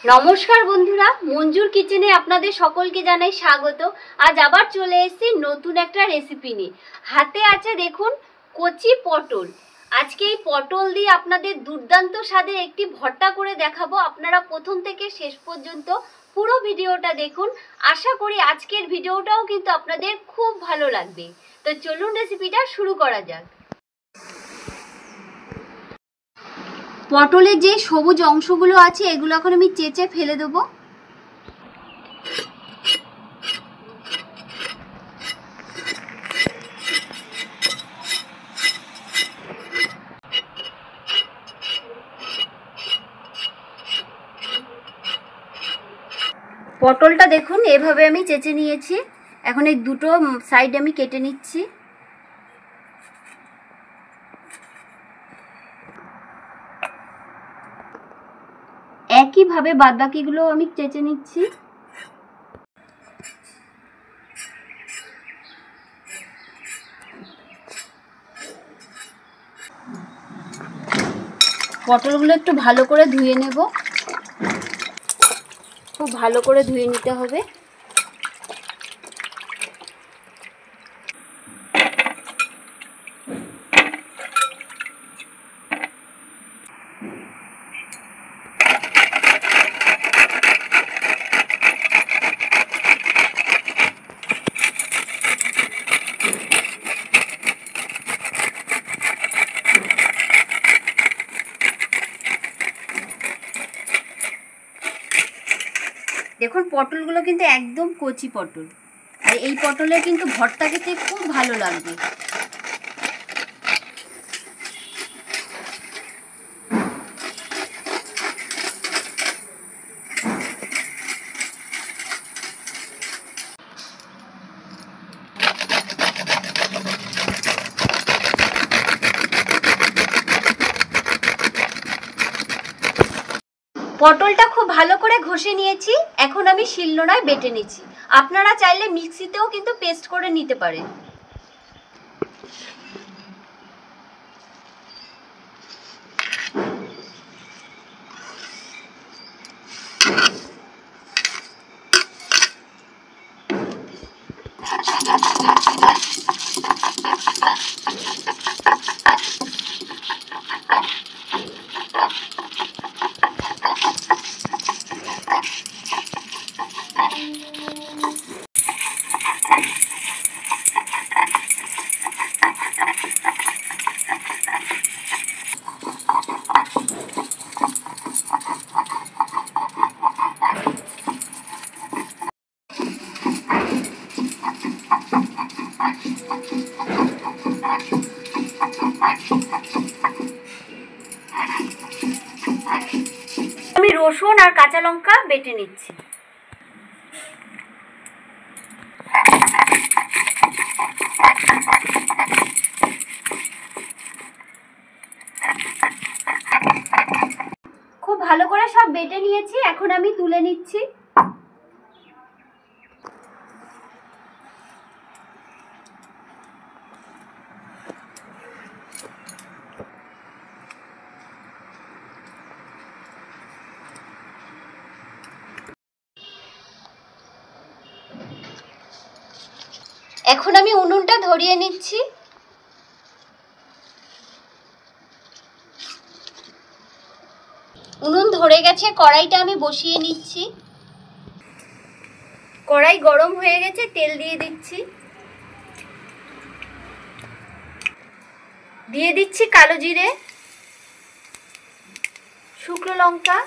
নমস্কার বন্ধুরা, মঞ্জুর কিচেনে আপনাদের সকলকে জানাই স্বাগত। আজ আবার চলে এসেছি নতুন একটা রেসিপি নিয়ে। হাতে আছে দেখুন কচি পটল। আজকে এই পটল দিয়ে আপনাদের দুর্দান্ত স্বাদের একটি ভর্তা করে দেখাবো। আপনারা প্রথম থেকে শেষ পর্যন্ত পুরো ভিডিওটা দেখুন। আশা করি আজকের ভিডিওটাও কিন্তু আপনাদের খুব ভালো লাগবে। তো চলুন রেসিপিটা শুরু করা যাক। পটলের যে সবুজ অংশগুলো আছে এগুলো এখন আমি চেঁচে ফেলে দেবো। পটলটা দেখুন এভাবে আমি চেঁচে নিয়েছি। এখন এই দুটো সাইড আমি কেটে নিচ্ছি। একইভাবে বাদবাকিগুলো আমি চেঁচে নিচ্ছি। পটলগুলো একটু ভালো করে ধুয়ে নেব। খুব ভালো করে ধুয়ে নিতে হবে। দেখুন পটলগুলো কিন্তু একদম কচি পটল, আর এই পটলের কিন্তু ভর্তা খেতে খুব ভালো লাগবে। পটলটা খুব ভালো করে ঘষে নিয়েছি। এখন আমি শিলনোড়ায় বেটে নিচ্ছি। আপনারা চাইলে মিক্সিতেও কিন্তু পেস্ট করে নিতে পারেন। আমি রসুন আর কাঁচা লঙ্কা বেটে নিচ্ছি। খুব ভালো করে সব বেটে নিয়েছি। এখন আমি তুলে নিচ্ছি। এখন আমি উনুনটা ধরিয়ে নিচ্ছি। উনুন ধরে গেছে, কড়াইটা আমি বসিয়ে নিচ্ছি। কড়াই গরম হয়ে গেছে, তেল দিয়ে দিচ্ছি। দিয়ে দিচ্ছি কালো জিরে, শুকনো লঙ্কা,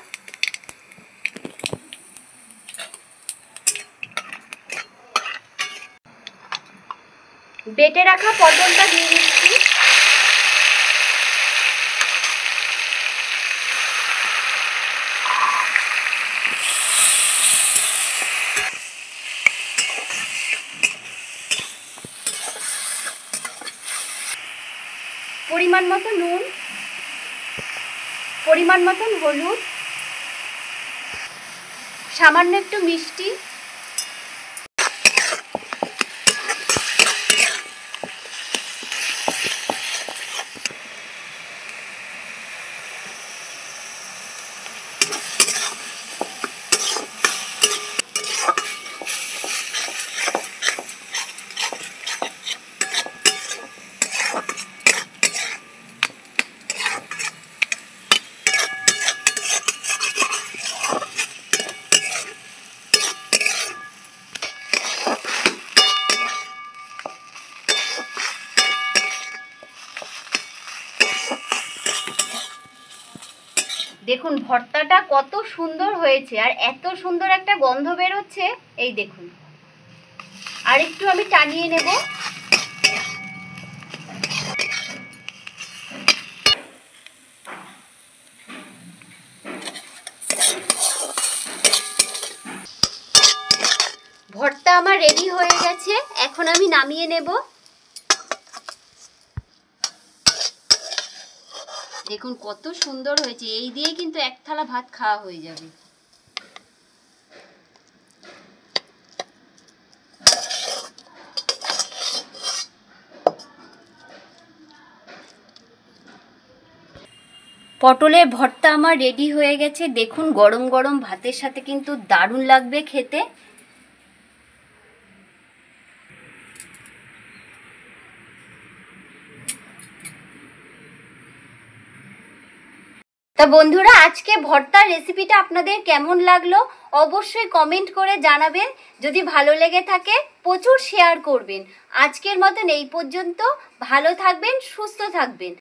বেটে রাখা পটলটা দিয়ে দিচ্ছি। পরিমাণ মতো নুন, পরিমাণ মতন হলুদ, সামান্য একটু মিষ্টি, দেখুন ভর্তাটা কত সুন্দর হয়েছে আর এত সুন্দর একটা গন্ধ বেরোচ্ছে। এই দেখুন, আর একটু আমি টানিয়ে নেব। ভর্তা আমার রেডি হয়ে গেছে, এখন আমি নামিয়ে নেব। দেখুন কত সুন্দর হয়েছে, এই দিয়ে কিন্তু এক থালা ভাত খাওয়া হয়ে যাবে। পটলের ভর্তা আমার রেডি হয়ে গেছে, দেখুন গরম গরম ভাতের সাথে কিন্তু দারুণ লাগবে খেতে। তা বন্ধুরা, আজকে ভর্তার রেসিপিটা আপনাদের কেমন লাগলো অবশ্যই কমেন্ট করে জানাবেন। যদি ভালো লেগে থাকে প্রচুর শেয়ার করবেন। আজকের মতন এই পর্যন্ত। ভালো থাকবেন, সুস্থ থাকবেন।